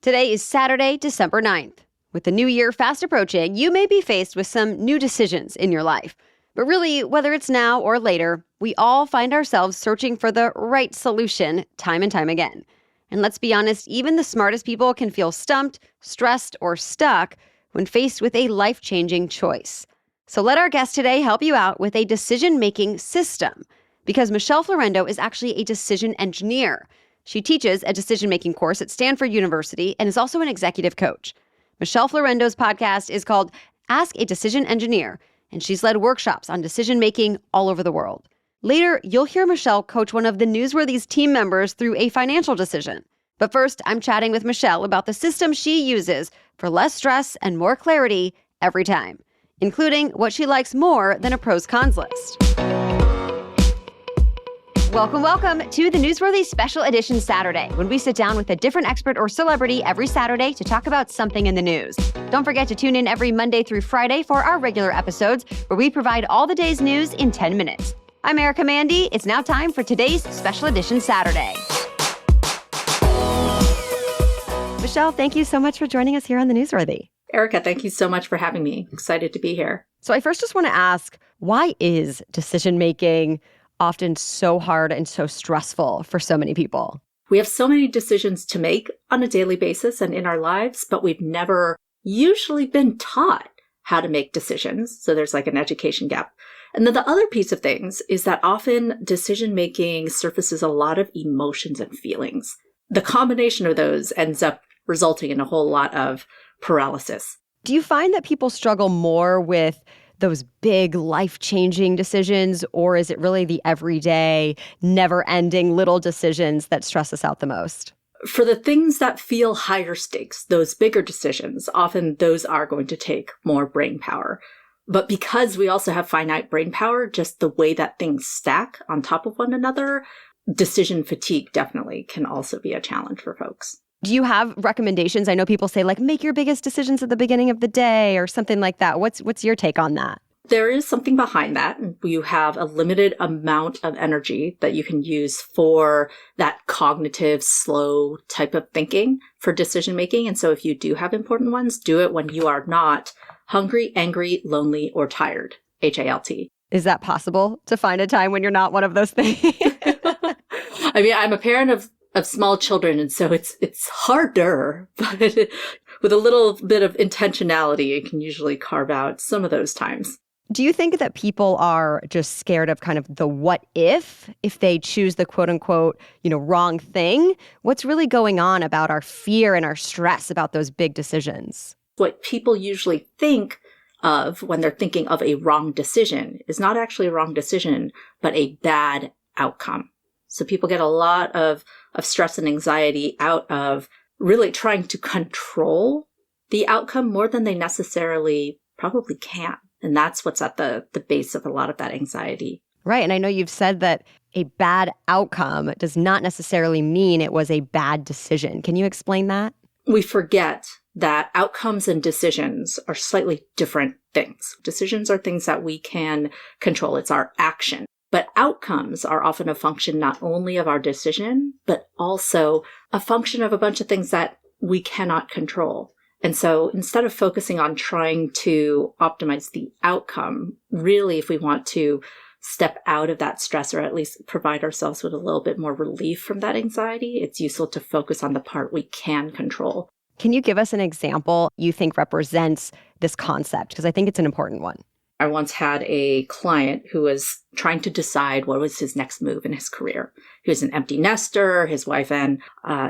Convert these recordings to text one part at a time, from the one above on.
Today is Saturday, December 9th. With the new year fast approaching, you may be faced with some new decisions in your life. But really, whether it's now or later, we all find ourselves searching for the right solution time and time again. And let's be honest, even the smartest people can feel stumped, stressed, or stuck when faced with a life-changing choice. So let our guest today help you out with a decision-making system, because Michelle Florendo is actually a decision engineer. She teaches a decision-making course at Stanford University and is also an executive coach. Michelle Florendo's podcast is called Ask a Decision Engineer, and she's led workshops on decision-making all over the world. Later, you'll hear Michelle coach one of the Newsworthy's team members through a financial decision. But first, I'm chatting with Michelle about the system she uses for less stress and more clarity every time, including what she likes more than a pros-cons list. Welcome to the Newsworthy Special Edition Saturday, when we sit down with a different expert or celebrity every Saturday to talk about something in the news. Don't forget to tune in every Monday through Friday for our regular episodes, where we provide all the day's news in 10 minutes. I'm Erica Mandy. It's now time for today's Special Edition Saturday. Michelle, thank you so much for joining us here on the Newsworthy. Erica, thank you so much for having me. Excited to be here. So I first just want to ask, why is decision-making often so hard and so stressful for so many people? We have so many decisions to make on a daily basis and in our lives, but we've never usually been taught how to make decisions. So there's like an education gap. And then the other piece of things is that often decision-making surfaces a lot of emotions and feelings. The combination of those ends up resulting in a whole lot of paralysis. Do you find that people struggle more with those big life-changing decisions, or is it really the everyday, never-ending little decisions that stress us out the most? For the things that feel higher stakes, those bigger decisions, often those are going to take more brain power. But because we also have finite brain power, just the way that things stack on top of one another, decision fatigue definitely can also be a challenge for folks. Do you have recommendations? I know people say, like, make your biggest decisions at the beginning of the day or something like that. What's your take on that? There is something behind that. You have a limited amount of energy that you can use for that cognitive, slow type of thinking for decision making. And so if you do have important ones, do it when you are not hungry, angry, lonely, or tired. HALT. Is that possible to find a time when you're not one of those things? I mean, I'm a parent of small children, and so it's harder, but with a little bit of intentionality, you can usually carve out some of those times. Do you think that people are just scared of kind of the what if they choose the quote unquote, wrong thing? What's really going on about our fear and our stress about those big decisions? What people usually think of when they're thinking of a wrong decision is not actually a wrong decision, but a bad outcome. So people get a lot of stress and anxiety out of really trying to control the outcome more than they necessarily probably can. And that's what's at the base of a lot of that anxiety. Right. And I know you've said that a bad outcome does not necessarily mean it was a bad decision. Can you explain that? We forget that outcomes and decisions are slightly different things. Decisions are things that we can control. It's our action. But outcomes are often a function not only of our decision, but also a function of a bunch of things that we cannot control. And so instead of focusing on trying to optimize the outcome, really, if we want to step out of that stress or at least provide ourselves with a little bit more relief from that anxiety, it's useful to focus on the part we can control. Can you give us an example you think represents this concept? Because I think it's an important one. I once had a client who was trying to decide what was his next move in his career. He was an empty nester. His wife and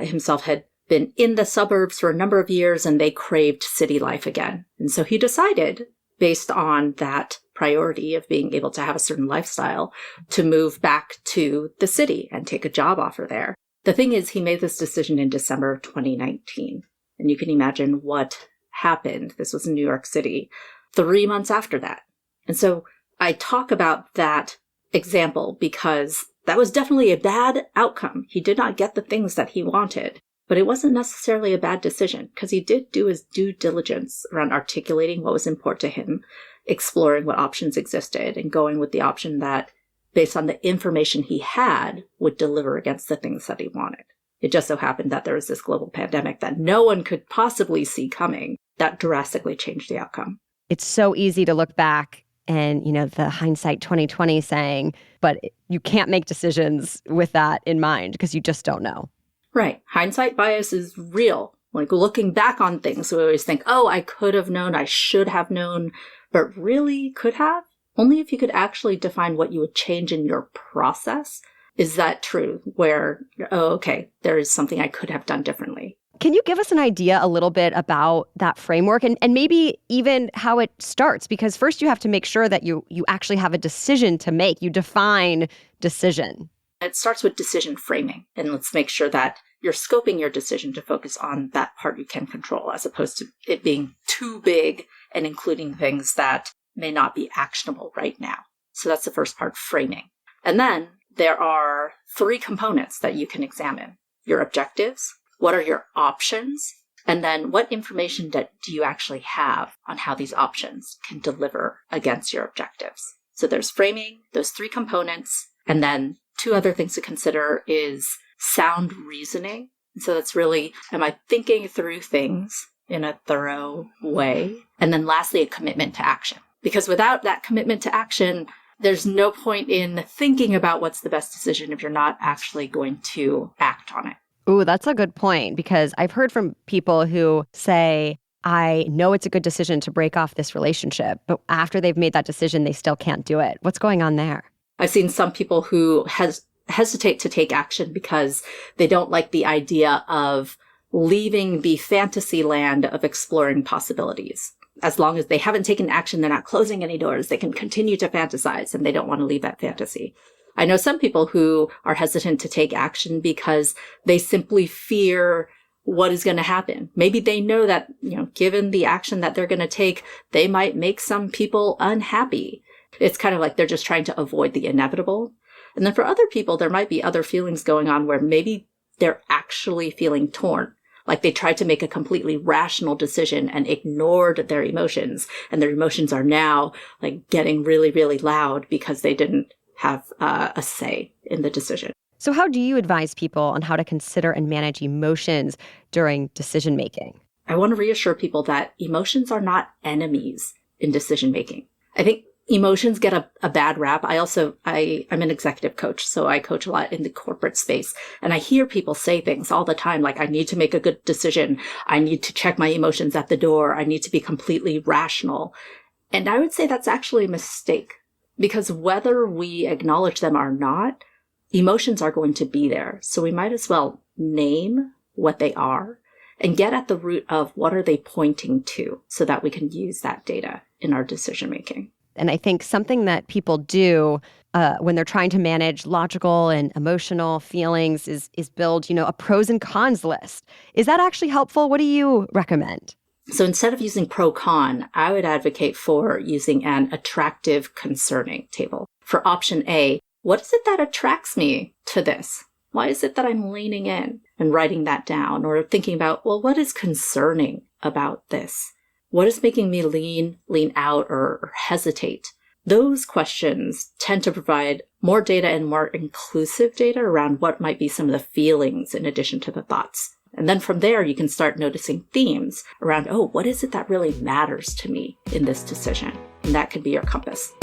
himself had been in the suburbs for a number of years, and they craved city life again. And so he decided, based on that priority of being able to have a certain lifestyle, to move back to the city and take a job offer there. The thing is, he made this decision in December of 2019. And you can imagine what happened. This was in New York City 3 months after that. And so I talk about that example because that was definitely a bad outcome. He did not get the things that he wanted, but it wasn't necessarily a bad decision because he did do his due diligence around articulating what was important to him, exploring what options existed, and going with the option that, based on the information he had, would deliver against the things that he wanted. It just so happened that there was this global pandemic that no one could possibly see coming that drastically changed the outcome. It's so easy to look back and, the hindsight 2020 saying, but you can't make decisions with that in mind because you just don't know. Right. Hindsight bias is real. Like looking back on things, we always think, oh, I could have known, I should have known, but really could have? Only if you could actually define what you would change in your process. Is that true? Where, oh, okay, there is something I could have done differently. Can you give us an idea a little bit about that framework and maybe even how it starts? Because first you have to make sure that you actually have a decision to make. You define decision. It starts with decision framing. And let's make sure that you're scoping your decision to focus on that part you can control, as opposed to it being too big and including things that may not be actionable right now. So that's the first part, framing. And then there are 3 components that you can examine. Your objectives, what are your options, and then what information do you actually have on how these options can deliver against your objectives. So there's framing, those 3 components, and then 2 other things to consider is sound reasoning. And so that's really, am I thinking through things in a thorough way? And then lastly, a commitment to action. Because without that commitment to action, there's no point in thinking about what's the best decision if you're not actually going to act on it. Ooh, that's a good point, because I've heard from people who say, I know it's a good decision to break off this relationship, but after they've made that decision, they still can't do it. What's going on there? I've seen some people who hesitate to take action because they don't like the idea of leaving the fantasy land of exploring possibilities. As long as they haven't taken action, they're not closing any doors. They can continue to fantasize and they don't want to leave that fantasy. I know some people who are hesitant to take action because they simply fear what is going to happen. Maybe they know that, given the action that they're going to take, they might make some people unhappy. It's kind of like they're just trying to avoid the inevitable. And then for other people, there might be other feelings going on where maybe they're actually feeling torn. Like they tried to make a completely rational decision and ignored their emotions. And their emotions are now like getting really, really loud because they didn't have a say in the decision. So how do you advise people on how to consider and manage emotions during decision making? I want to reassure people that emotions are not enemies in decision making. I think emotions get a bad rap. I'm an executive coach, so I coach a lot in the corporate space. And I hear people say things all the time, like, I need to make a good decision. I need to check my emotions at the door. I need to be completely rational. And I would say that's actually a mistake, because whether we acknowledge them or not, emotions are going to be there. So we might as well name what they are and get at the root of what are they pointing to so that we can use that data in our decision making. And I think something that people do when they're trying to manage logical and emotional feelings is build, a pros and cons list. Is that actually helpful? What do you recommend? So instead of using pro-con, I would advocate for using an attractive concerning table. For option A, what is it that attracts me to this? Why is it that I'm leaning in and writing that down, or thinking about, well, what is concerning about this? What is making me lean out or hesitate? Those questions tend to provide more data and more inclusive data around what might be some of the feelings in addition to the thoughts. And then from there, you can start noticing themes around, oh, what is it that really matters to me in this decision? And that could be your compass.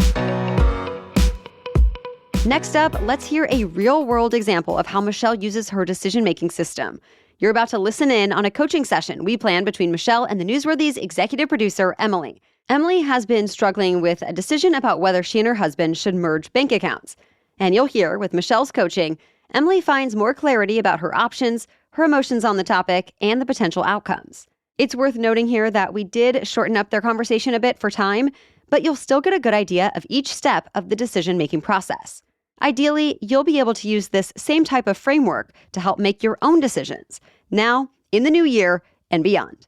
Next up, let's hear a real-world example of how Michelle uses her decision-making system. You're about to listen in on a coaching session we planned between Michelle and the Newsworthy's executive producer, Emily. Emily has been struggling with a decision about whether she and her husband should merge bank accounts. And you'll hear, with Michelle's coaching, Emily finds more clarity about her options, her emotions on the topic, and the potential outcomes. It's worth noting here that we did shorten up their conversation a bit for time, but you'll still get a good idea of each step of the decision-making process. Ideally, you'll be able to use this same type of framework to help make your own decisions, now, in the new year, and beyond.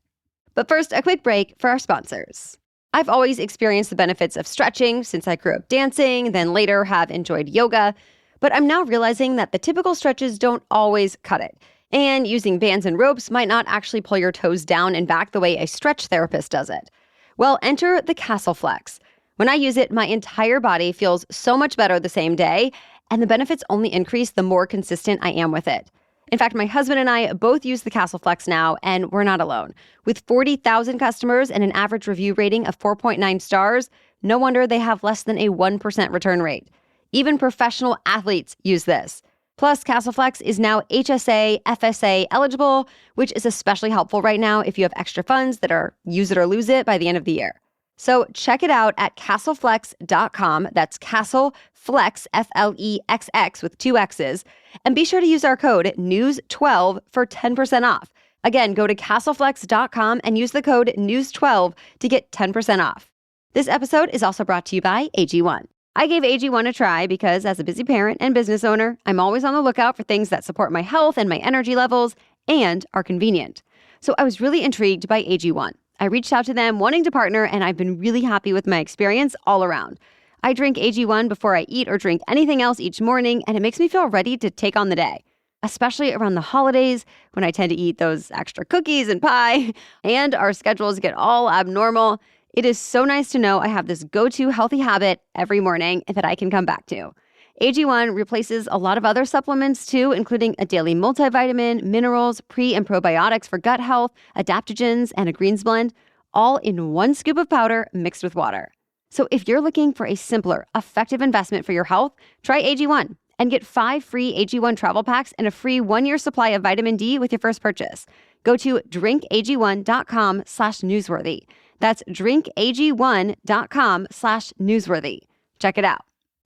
But first, a quick break for our sponsors. I've always experienced the benefits of stretching since I grew up dancing, then later have enjoyed yoga, but I'm now realizing that the typical stretches don't always cut it. And using bands and ropes might not actually pull your toes down and back the way a stretch therapist does it. Well, enter the Castle Flex. When I use it, my entire body feels so much better the same day, and the benefits only increase the more consistent I am with it. In fact, my husband and I both use the Castle Flex now, and we're not alone. With 40,000 customers and an average review rating of 4.9 stars, no wonder they have less than a 1% return rate. Even professional athletes use this. Plus, Castle Flex is now HSA, FSA eligible, which is especially helpful right now if you have extra funds that are use it or lose it by the end of the year. So check it out at castleflex.com. That's Castle Flex, Flexx with 2 X's. And be sure to use our code NEWS12 for 10% off. Again, go to castleflex.com and use the code NEWS12 to get 10% off. This episode is also brought to you by AG1. I gave AG1 a try because as a busy parent and business owner, I'm always on the lookout for things that support my health and my energy levels and are convenient. So I was really intrigued by AG1. I reached out to them wanting to partner, and I've been really happy with my experience all around. I drink AG1 before I eat or drink anything else each morning, and it makes me feel ready to take on the day, especially around the holidays when I tend to eat those extra cookies and pie, and our schedules get all abnormal. It is so nice to know I have this go-to healthy habit every morning that I can come back to. AG1 replaces a lot of other supplements too, including a daily multivitamin, minerals, pre- and probiotics for gut health, adaptogens, and a greens blend, all in one scoop of powder mixed with water. So if you're looking for a simpler, effective investment for your health, try AG1 and get 5 free AG1 travel packs and a free 1-year supply of vitamin D with your first purchase. Go to drinkag1.com/newsworthy. That's drinkag1.com/newsworthy. Check it out.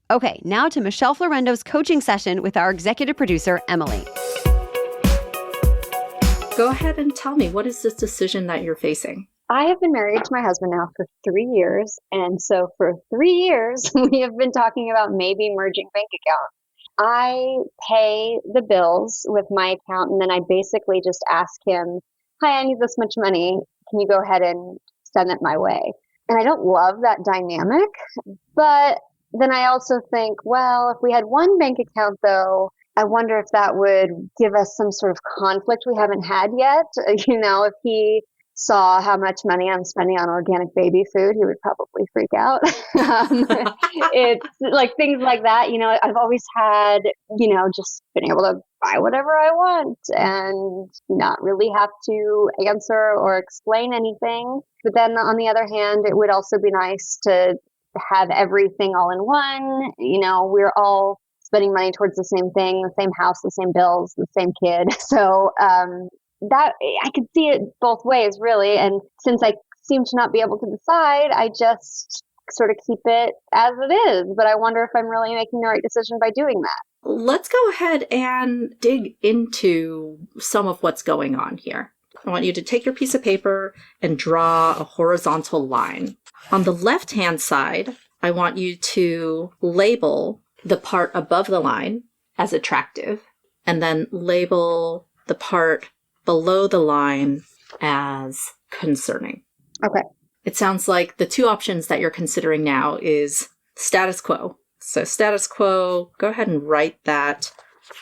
Okay, now to Michelle Florendo's coaching session with our executive producer, Emily. Go ahead and tell me, what is this decision that you're facing? I have been married to my husband now for 3 years. And so for 3 years, we have been talking about maybe merging bank accounts. I pay the bills with my account, and then I basically just ask him, hi, I need this much money. Can you go ahead and send it my way? And I don't love that dynamic, but then I also think, well, if we had one bank account, though, I wonder if that would give us some sort of conflict we haven't had yet. If he saw how much money I'm spending on organic baby food, he would probably freak out. It's like things like that. I've always had, just been able to buy whatever I want and not really have to answer or explain anything. But then on the other hand, it would also be nice to have everything all in one. We're all spending money towards the same thing, the same house, the same bills, the same kid. So that I could see it both ways, really. And since I seem to not be able to decide, I just sort of keep it as it is. But I wonder if I'm really making the right decision by doing that. Let's go ahead and dig into some of what's going on here. I want you to take your piece of paper and draw a horizontal line. On the left-hand side, I want you to label the part above the line as attractive, and then label the part below the line as concerning. Okay. It sounds like the 2 options that you're considering now is status quo. So status quo, go ahead and write that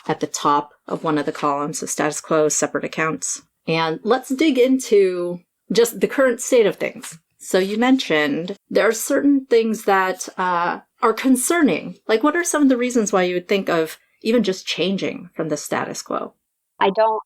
at the top of one of the columns. So status quo, separate accounts. And let's dig into just the current state of things. So you mentioned there are certain things that are concerning. Like, what are some of the reasons why you would think of even just changing from the status quo? I don't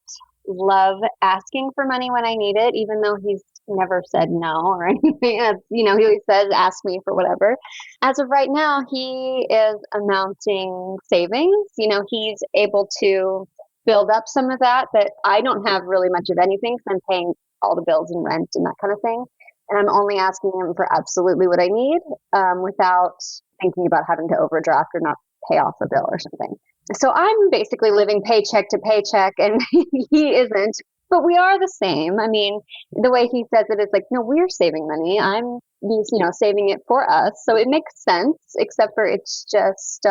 love asking for money when I need it, even though he's never said no or anything. He always says, ask me for whatever. As of right now, he is amounting savings. He's able to build up some of that I don't have really much of anything, because I'm paying all the bills and rent and that kind of thing. And I'm only asking him for absolutely what I need without thinking about having to overdraft or not pay off a bill or something. So I'm basically living paycheck to paycheck, and he isn't. But we are the same. I mean, the way he says it is like, no, we're saving money. I'm, saving it for us. So it makes sense, except for it's just,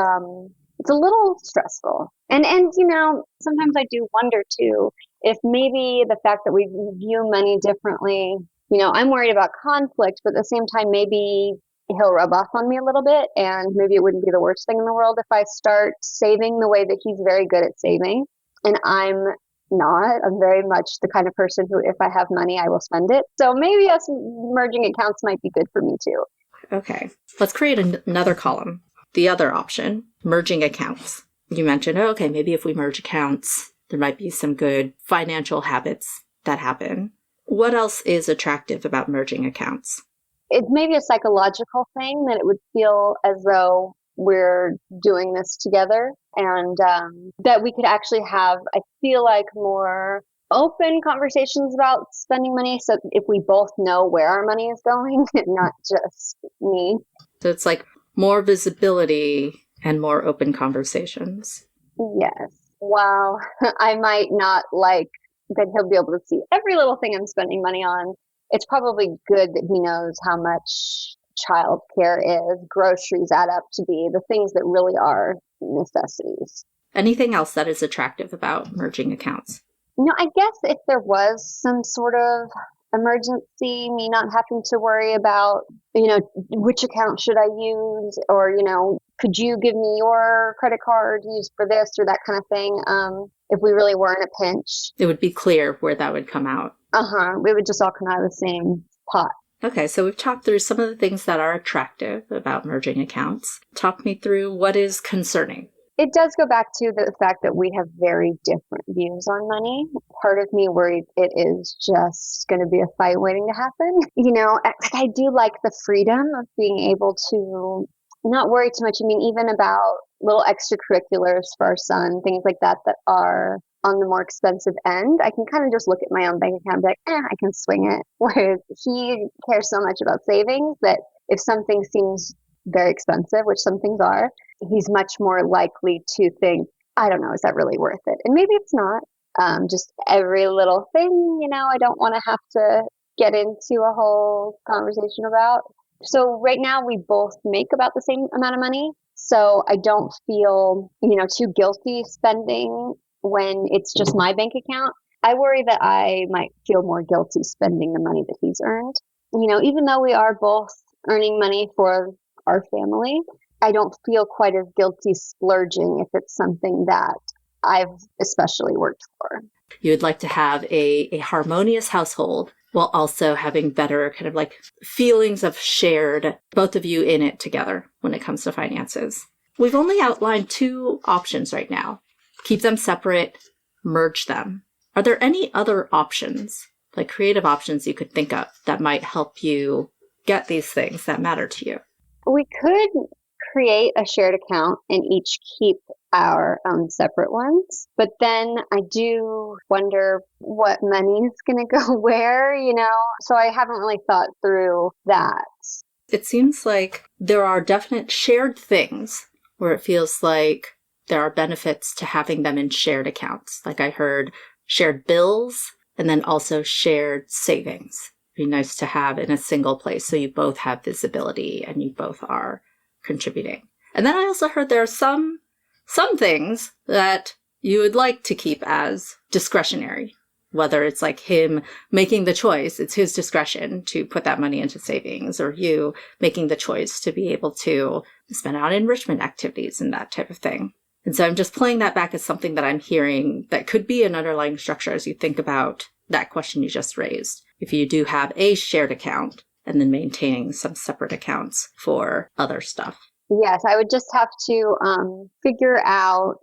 it's a little stressful. And sometimes I do wonder too, if maybe the fact that we view money differently, I'm worried about conflict, but at the same time, maybe he'll rub off on me a little bit, and maybe it wouldn't be the worst thing in the world if I start saving the way that he's very good at saving. And I'm not. I'm very much the kind of person who, if I have money, I will spend it. So maybe us merging accounts might be good for me too. Okay. Let's create another column. The other option, merging accounts. You mentioned, okay, maybe if we merge accounts, There might be some good financial habits that happen. What else is attractive about merging accounts? It's maybe a psychological thing that it would feel as though we're doing this together, and that we could actually have, I feel like, more open conversations about spending money. So if we both know where our money is going, not just me. So it's like more visibility and more open conversations. Yes. While I might not like that he'll be able to see every little thing I'm spending money on, it's probably good that he knows how much childcare is, groceries add up to be, the things that really are necessities. Anything else that is attractive about merging accounts? I guess if there was some sort of emergency, me not having to worry about, which account should I use, or, could you give me your credit card used for this or that kind of thing? If we really were in a pinch. It would be clear where that would come out. We would just all come out of the same pot. Okay, so we've talked through some of the things that are attractive about merging accounts. Talk me through what is concerning. It does go back to the fact that we have very different views on money. Part of me worried it is just going to be a fight waiting to happen. I do like the freedom of being able to not worry too much. Even about little extracurriculars for our son, things like that are on the more expensive end. I can kind of just look at my own bank account and be like, I can swing it. Whereas he cares so much about savings that if something seems very expensive, which some things are, he's much more likely to think, I don't know, is that really worth it? And maybe it's not. Just every little thing, I don't want to have to get into a whole conversation about. So right now we both make about the same amount of money. So I don't feel, too guilty spending when it's just my bank account. I worry that I might feel more guilty spending the money that he's earned. Even though we are both earning money for our family, I don't feel quite as guilty splurging if it's something that I've especially worked for. You would like to have a harmonious household while also having better kind of like feelings of shared, both of you in it together when it comes to finances. We've only outlined 2 options right now. Keep them separate, merge them. Are there any other options, like creative options you could think of that might help you get these things that matter to you? We could create a shared account and each keep our own separate ones. But then I do wonder what money is going to go where, So I haven't really thought through that. It seems like there are definite shared things where it feels like there are benefits to having them in shared accounts. Like I heard shared bills and then also shared savings. It'd be nice to have in a single place so you both have visibility and you both are contributing. And then I also heard there are some things that you would like to keep as discretionary, whether it's like him making the choice, it's his discretion to put that money into savings, or you making the choice to be able to spend on enrichment activities and that type of thing. And so I'm just playing that back as something that I'm hearing that could be an underlying structure as you think about that question you just raised. If you do have a shared account and then maintaining some separate accounts for other stuff. Yes, I would just have to figure out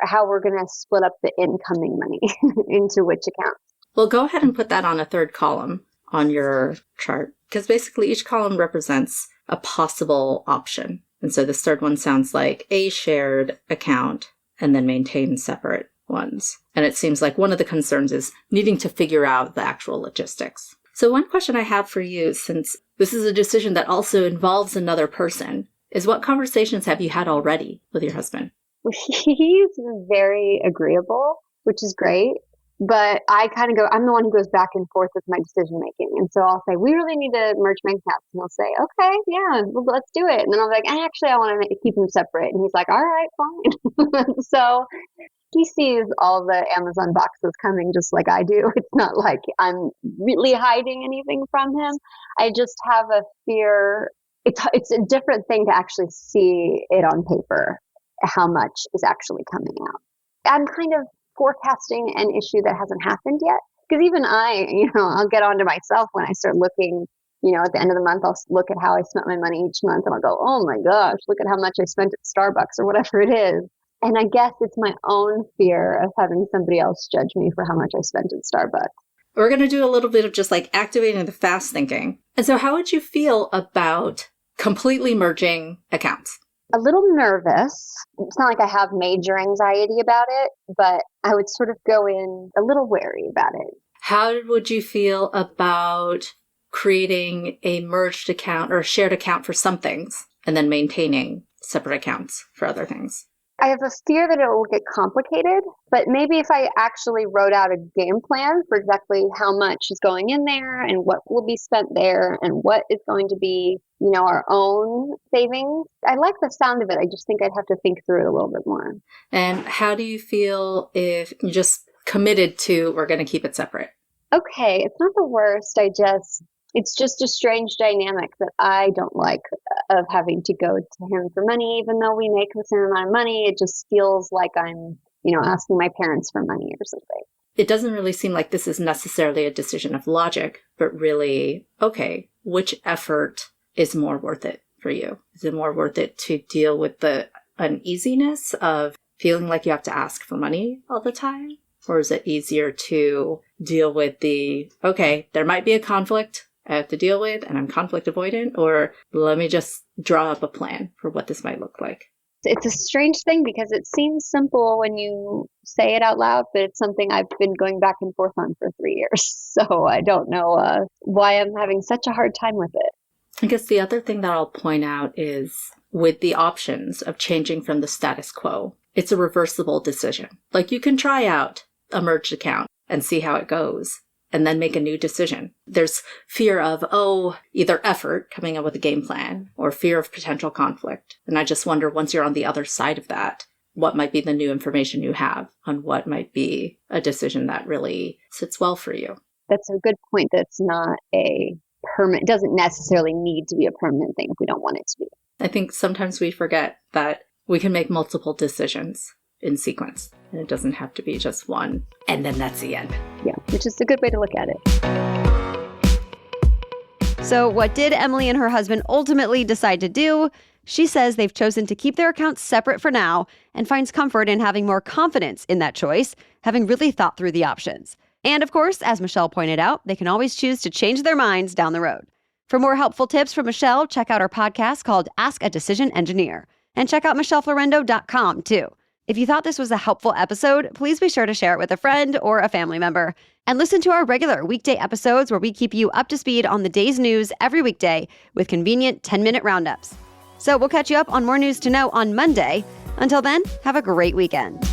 how we're going to split up the incoming money into which accounts. Well, go ahead and put that on a third column on your chart, because basically each column represents a possible option. And so this third one sounds like a shared account and then maintain separate ones. And it seems like one of the concerns is needing to figure out the actual logistics. So one question I have for you, since this is a decision that also involves another person, is what conversations have you had already with your husband? He's very agreeable, which is great. But I kind of I'm the one who goes back and forth with my decision making. And so I'll say, we really need to merge bank accounts. And he'll say, okay, yeah, well, let's do it. And then I'll be like, actually, I want to keep them separate. And he's like, all right, fine. So he sees all the Amazon boxes coming just like I do. It's not like I'm really hiding anything from him. I just have a fear. It's a different thing to actually see it on paper, how much is actually coming out. I'm kind of forecasting an issue that hasn't happened yet. Because even I'll get onto myself when I start looking, at the end of the month, I'll look at how I spent my money each month and I'll go, oh my gosh, look at how much I spent at Starbucks or whatever it is. And I guess it's my own fear of having somebody else judge me for how much I spent at Starbucks. We're going to do a little bit of just like activating the fast thinking. And so how would you feel about completely merging accounts? A little nervous. It's not like I have major anxiety about it, but I would sort of go in a little wary about it. How would you feel about creating a merged account or a shared account for some things and then maintaining separate accounts for other things? I have a fear that it will get complicated, but maybe if I actually wrote out a game plan for exactly how much is going in there and what will be spent there and what is going to be, our own savings. I like the sound of it. I just think I'd have to think through it a little bit more. And how do you feel if you just committed to, we're going to keep it separate? Okay, it's not the worst. It's just a strange dynamic that I don't like of having to go to him for money, even though we make the same amount of money. It just feels like I'm, asking my parents for money or something. It doesn't really seem like this is necessarily a decision of logic, but really, okay, which effort is more worth it for you? Is it more worth it to deal with the uneasiness of feeling like you have to ask for money all the time? Or is it easier to deal with okay, there might be a conflict I have to deal with and I'm conflict avoidant, or let me just draw up a plan for what this might look like? It's a strange thing because it seems simple when you say it out loud, but it's something I've been going back and forth on for 3 years. So I don't know why I'm having such a hard time with it. I guess the other thing that I'll point out is with the options of changing from the status quo, it's a reversible decision. Like you can try out a merged account and see how it goes and then make a new decision. There's fear of, either effort, coming up with a game plan, or fear of potential conflict. And I just wonder, once you're on the other side of that, what might be the new information you have on what might be a decision that really sits well for you. That's a good point. That's not a permanent, doesn't necessarily need to be a permanent thing if we don't want it to be. I think sometimes we forget that we can make multiple decisions in sequence, and it doesn't have to be just one, and then that's the end. Yeah, which is a good way to look at it. So what did Emily and her husband ultimately decide to do? She says they've chosen to keep their accounts separate for now and finds comfort in having more confidence in that choice, having really thought through the options. And of course, as Michelle pointed out, they can always choose to change their minds down the road. For more helpful tips from Michelle, check out our podcast called Ask a Decision Engineer. And check out michelleflorendo.com too. If you thought this was a helpful episode, please be sure to share it with a friend or a family member. And listen to our regular weekday episodes where we keep you up to speed on the day's news every weekday with convenient 10-minute roundups. So we'll catch you up on more news to know on Monday. Until then, have a great weekend.